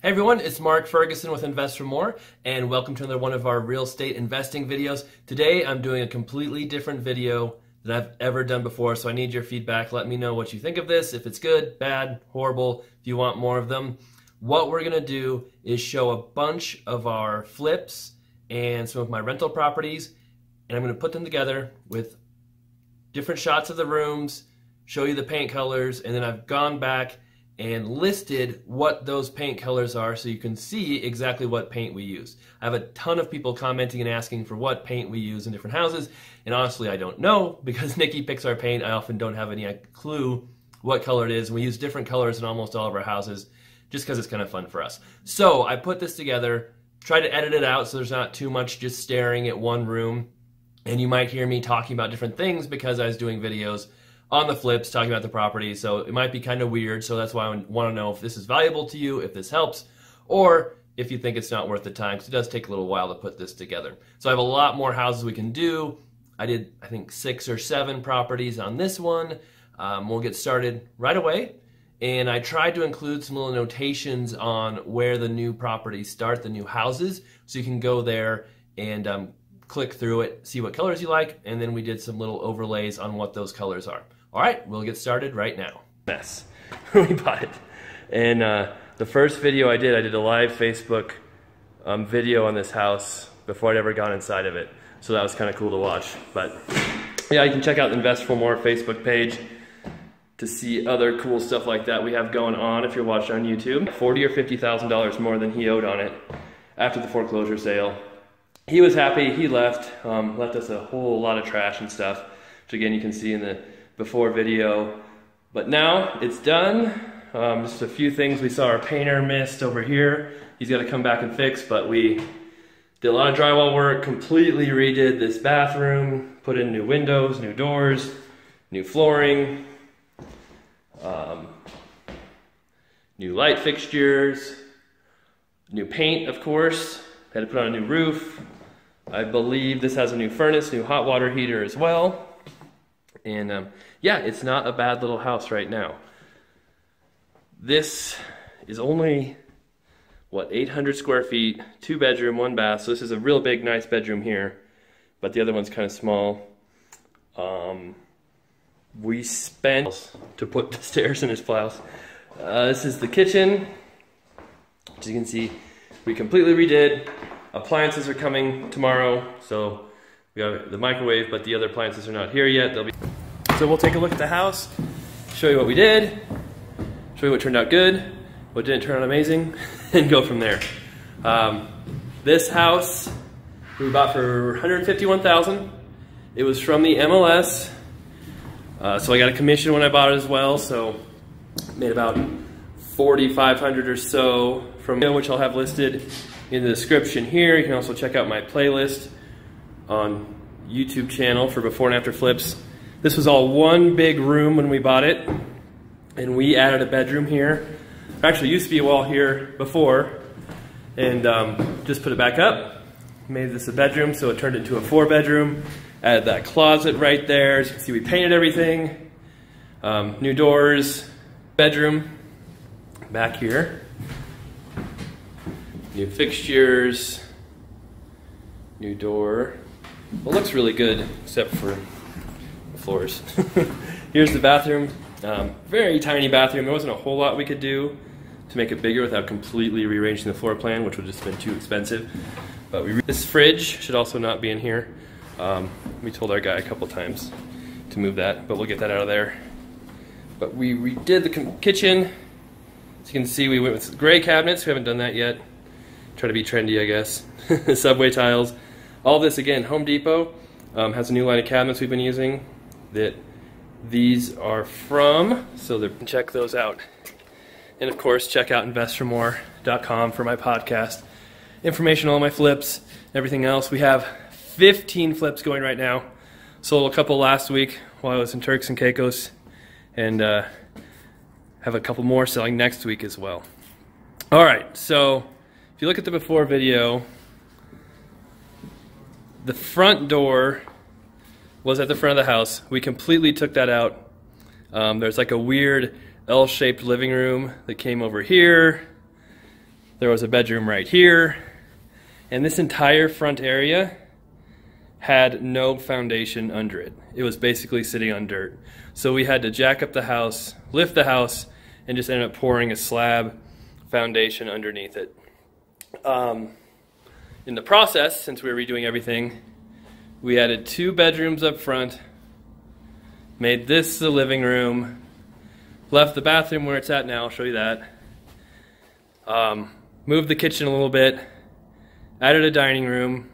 Hey everyone, it's Mark Ferguson with Invest for More, and welcome to another one of our real estate investing videos. Today I'm doing a completely different video than I've ever done before, so I need your feedback. Let me know what you think of this, if it's good, bad, horrible, if you want more of them. What we're gonna do is show a bunch of our flips and some of my rental properties, and I'm gonna put them together with different shots of the rooms, show you the paint colors, and then I've gone back and listed what those paint colors are so you can see exactly what paint we use. I have a ton of people commenting and asking for what paint we use in different houses, and honestly I don't know because Nikki picks our paint. I often don't have any clue what color it is, and we use different colors in almost all of our houses just because it's kind of fun for us. So I put this together, try to edit it out so there's not too much just staring at one room, and you might hear me talking about different things because I was doing videos on the flips, talking about the property, so it might be kind of weird, so that's why I want to know if this is valuable to you, if this helps, or if you think it's not worth the time, because it does take a little while to put this together. So I have a lot more houses we can do. I did, I think, 6 or 7 properties on this one. We'll get started right away, and I tried to include some little notations on where the new properties start, the new houses, so you can go there and click through it, see what colors you like, and then we did some little overlays on what those colors are. All right, we'll get started right now. Mess. We bought it. And the first video I did a live Facebook video on this house before I'd ever gone inside of it. So that was kind of cool to watch. But yeah, you can check out the Invest for More Facebook page to see other cool stuff like that we have going on if you're watching on YouTube. $40,000 or $50,000 more than he owed on it after the foreclosure sale. He was happy, he left us a whole lot of trash and stuff, which again you can see in the before video. But now it's done. Just a few things we saw our painter missed over here. He's got to come back and fix, but we did a lot of drywall work, completely redid this bathroom, put in new windows, new doors, new flooring, new light fixtures, new paint, of course. Had to put on a new roof. I believe this has a new furnace, new hot water heater as well. And yeah, it's not a bad little house right now. This is only, what, 800 square feet, 2 bedroom, 1 bath. So this is a real big, nice bedroom here, but the other one's kind of small. We spent to put the stairs in his house. This is the kitchen. As you can see, we completely redid. Appliances are coming tomorrow, so we have the microwave, but the other appliances are not here yet. So we'll take a look at the house, show you what we did, show you what turned out good, what didn't turn out amazing, and go from there. This house we bought for $151,000. It was from the MLS, so I got a commission when I bought it as well, so made about $4,500 or so from it, which I'll have listed in the description here. You can also check out my playlist on YouTube channel for before and after flips. This was all one big room when we bought it, and we added a bedroom here. There actually used to be a wall here before, and just put it back up. Made this a bedroom, so it turned into a 4-bedroom. Added that closet right there. As you can see, we painted everything. New doors, bedroom back here. New fixtures, new door. Well, it looks really good, except for the floors. Here's the bathroom. Very tiny bathroom. There wasn't a whole lot we could do to make it bigger without completely rearranging the floor plan, which would have just been too expensive. But this fridge should also not be in here. We told our guy a couple times to move that, but we'll get that out of there. But we redid the kitchen. As you can see, we went with gray cabinets. We haven't done that yet. Try to be trendy, I guess. Subway tiles. All this, again, Home Depot has a new line of cabinets we've been using that these are from, so check those out. And of course, check out investformore.com for my podcast, information on all my flips, everything else. We have 15 flips going right now. Sold a couple last week while I was in Turks and Caicos, and have a couple more selling next week as well. All right, so if you look at the before video, the front door was at the front of the house. We completely took that out. There's like a weird L-shaped living room that came over here. There was a bedroom right here. And this entire front area had no foundation under it. It was basically sitting on dirt. So we had to jack up the house, lift the house, and just ended up pouring a slab foundation underneath it. In the process, since we were redoing everything, we added 2 bedrooms up front, made this the living room, left the bathroom where it's at now, I'll show you that. Moved the kitchen a little bit, added a dining room,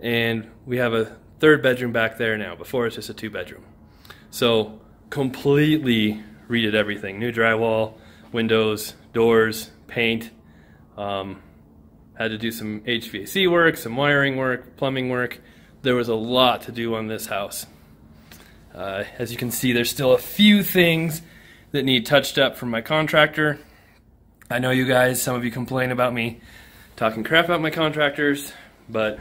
and we have a 3rd bedroom back there now. Before it's just a 2-bedroom. So completely redid everything. New drywall, windows, doors, paint. Had to do some HVAC work, some wiring work, plumbing work. There was a lot to do on this house. As you can see, there's still a few things that need touched up from my contractor. I know you guys, some of you complain about me talking crap about my contractors, but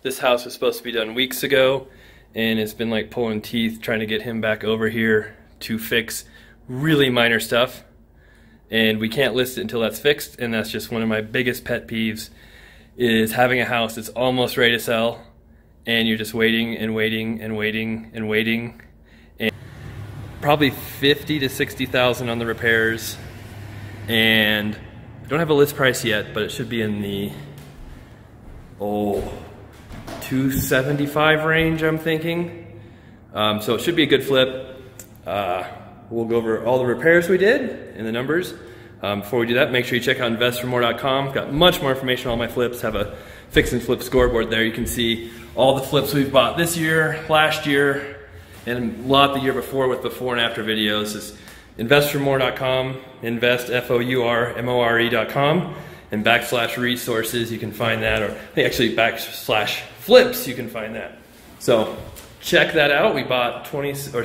this house was supposed to be done weeks ago, and it's been like pulling teeth trying to get him back over here to fix really minor stuff. And we can't list it until that's fixed, and that's just one of my biggest pet peeves, is having a house that's almost ready to sell, and you're just waiting and waiting and waiting and waiting. And probably 50 to 60,000 on the repairs, and I don't have a list price yet, but it should be in the 275 range, I'm thinking. So it should be a good flip. We'll go over all the repairs we did and the numbers. Before we do that, make sure you check out investformore.com. Got much more information on all my flips. Have a fix and flip scoreboard there. You can see all the flips we've bought this year, last year, and a lot the year before with before and after videos. It's investformore.com, invest, F-O-U-R-M-O-R-E.com, and /resources, you can find that, or I think actually /flips, you can find that. So check that out. We bought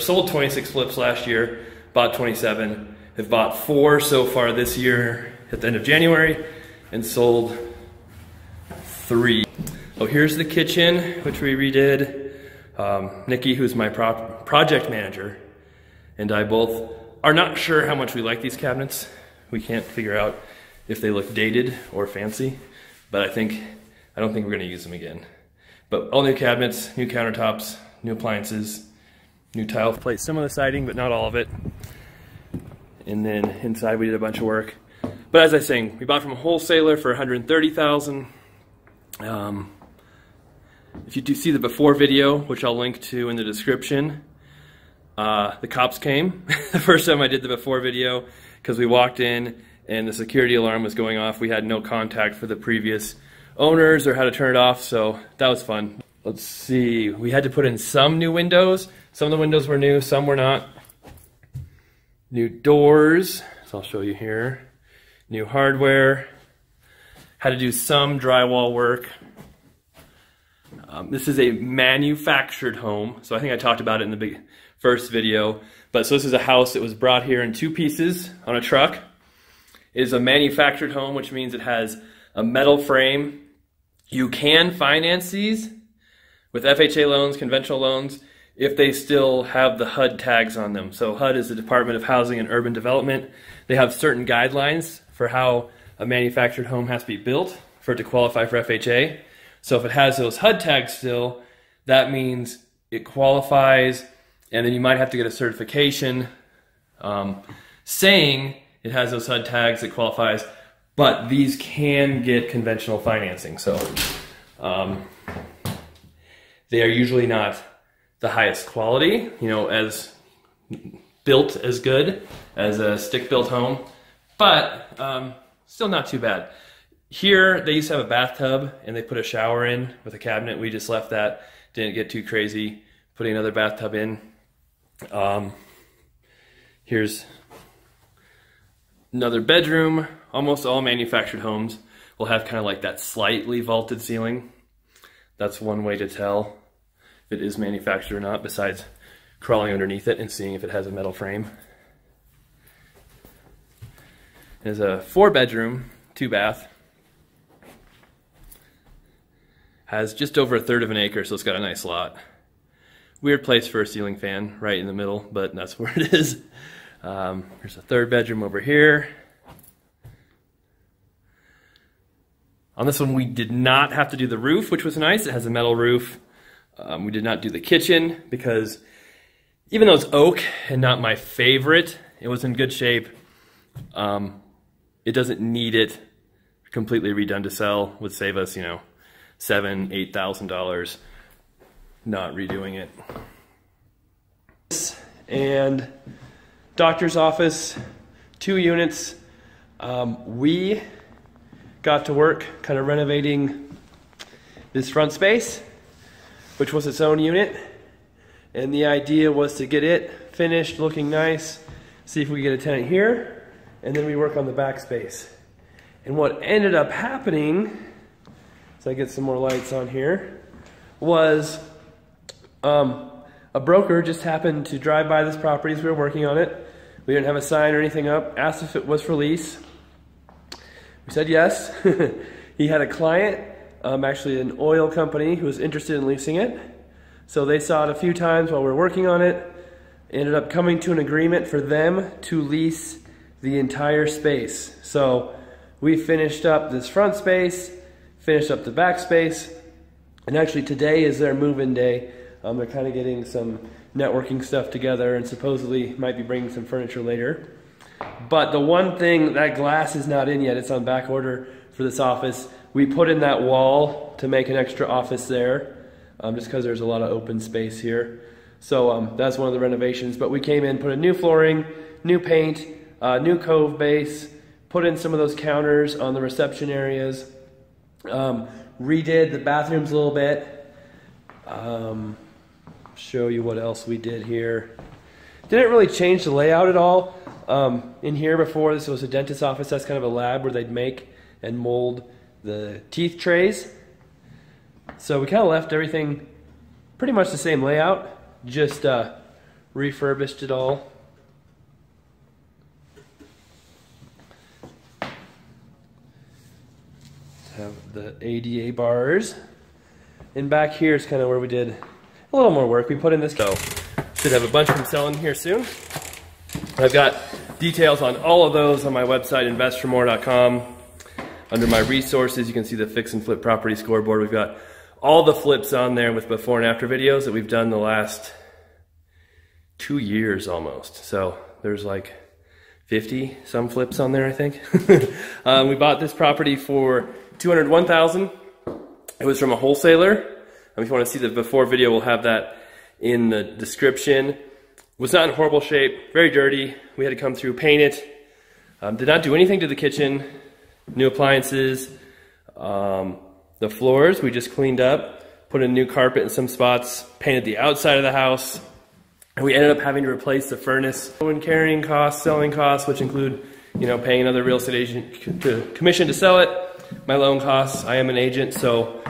sold 26 flips last year, bought 27, have bought 4 so far this year at the end of January, and sold 3. Oh, here's the kitchen, which we redid. Nikki, who's my project manager, and I both are not sure how much we like these cabinets. We can't figure out if they look dated or fancy, but I don't think we're gonna use them again. But all new cabinets, new countertops, new appliances, new tile plates, some of the siding, but not all of it. And then inside we did a bunch of work. But as I was saying, we bought from a wholesaler for $130,000. If you do see the before video, which I'll link to in the description, the cops came the first time I did the before video, because we walked in and the security alarm was going off. We had no contact for the previous owners or how to turn it off, so that was fun. Let's see, we had to put in some new windows. Some of the windows were new, some were not. New doors, so I'll show you here. New hardware. Had to do some drywall work. This is a manufactured home, so I think I talked about it in the first video. But so this is a house that was brought here in 2 pieces on a truck. It is a manufactured home, which means it has a metal frame. You can finance these with FHA loans, conventional loans, if they still have the HUD tags on them. So HUD is the Department of Housing and Urban Development. They have certain guidelines for how a manufactured home has to be built for it to qualify for FHA. So if it has those HUD tags still, that means it qualifies, and then you might have to get a certification saying it has those HUD tags, it qualifies, but these can get conventional financing. So they are usually not the highest quality, you know, as built as good as a stick-built home, but still not too bad. Here, they used to have a bathtub, and they put a shower in with a cabinet. We just left that, didn't get too crazy, putting another bathtub in. Here's another bedroom. Almost all manufactured homes will have kind of like that slightly vaulted ceiling. That's one way to tell if it is manufactured or not, besides crawling underneath it and seeing if it has a metal frame. There's a 4-bedroom, 2-bath. Has just over 1/3 of an acre, so it's got a nice lot. Weird place for a ceiling fan, right in the middle, but that's where it is. There's a 3rd bedroom over here. On this one, we did not have to do the roof, which was nice. It has a metal roof. We did not do the kitchen because even though it's oak and not my favorite, it was in good shape. It doesn't need it completely redone to sell. Would save us, you know, $7,000, $8,000 not redoing it. And doctor's office, 2 units. We got to work kind of renovating this front space, which was its own unit. And the idea was to get it finished, looking nice, see if we get a tenant here, and then we work on the back space. And what ended up happening, so I get some more lights on here, was a broker just happened to drive by this property as we were working on it. We didn't have a sign or anything up, asked if it was for lease. We said yes. He had a client, actually an oil company, who was interested in leasing it. So they saw it a few times while we were working on it. Ended up coming to an agreement for them to lease the entire space. So we finished up this front space, finished up the back space, and actually today is their move-in day. They're kind of getting some networking stuff together and supposedly might be bringing some furniture later. But the one thing, that glass is not in yet. It's on back order for this office. We put in that wall to make an extra office there, just because there's a lot of open space here. So that's one of the renovations. But we came in, put in new flooring, new paint, new cove base, put in some of those counters on the reception areas, redid the bathrooms a little bit. Show you what else we did here. Didn't really change the layout at all. In here before, this was a dentist's office. That's kind of a lab where they'd make and mold the teeth trays. So we kind of left everything pretty much the same layout, just refurbished it all. Have the ADA bars. And back here is kind of where we did a little more work. We put in this, so should have a bunch of them selling here soon. I've got details on all of those on my website, investformore.com. Under my resources, you can see the fix and flip property scoreboard. We've got all the flips on there with before and after videos that we've done the last 2 years almost. So there's like 50 some flips on there, I think. We bought this property for $201,000. It was from a wholesaler. If you want to see the before video, we'll have that in the description. Was not in horrible shape, very dirty. We had to come through, paint it. Did not do anything to the kitchen. New appliances. The floors we just cleaned up, put in new carpet in some spots, painted the outside of the house, and we ended up having to replace the furnace. And carrying costs, selling costs, which include, you know, paying another real estate agent commission to sell it. My loan costs. I am an agent, so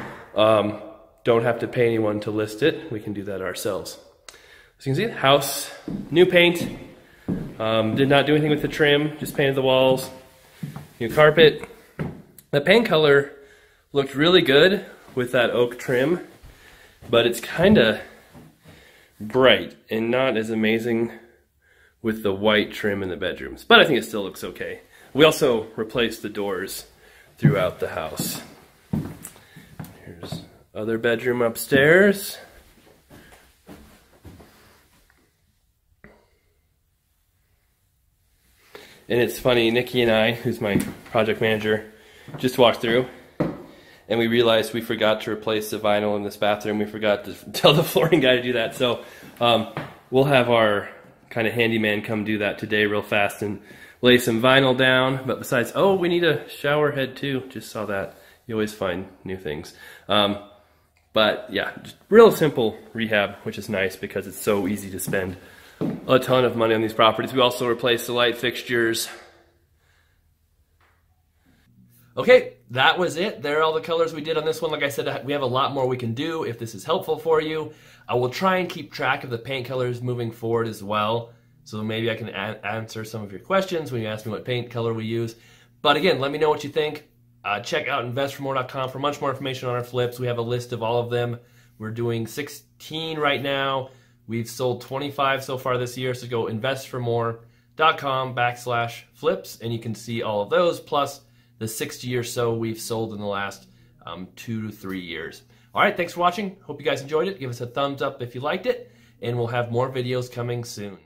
don't have to pay anyone to list it. We can do that ourselves. As you can see, the house, new paint. Did not do anything with the trim, just painted the walls. New carpet. The paint color looked really good with that oak trim, but it's kind of bright and not as amazing with the white trim in the bedrooms. But I think it still looks okay. We also replaced the doors throughout the house. Here's other bedroom upstairs. And it's funny, Nikki and I, who's my project manager, just walked through and we realized we forgot to replace the vinyl in this bathroom. We forgot to tell the flooring guy to do that. So we'll have our kind of handyman come do that today real fast and lay some vinyl down. But besides, oh, we need a shower head too. Just saw that. You always find new things. But yeah, just real simple rehab, which is nice because it's so easy to spend a ton of money on these properties. We also replaced the light fixtures. Okay, that was it. There are all the colors we did on this one. Like I said, we have a lot more we can do if this is helpful for you. I will try and keep track of the paint colors moving forward as well. So maybe I can answer some of your questions when you ask me what paint color we use. But again, let me know what you think. Check out investformore.com for much more information on our flips. We have a list of all of them. We're doing 16 right now. We've sold 25 so far this year. So go investformore.com/flips and you can see all of those plus the 60 or so we've sold in the last 2 to 3 years. All right, thanks for watching. Hope you guys enjoyed it. Give us a thumbs up if you liked it, and we'll have more videos coming soon.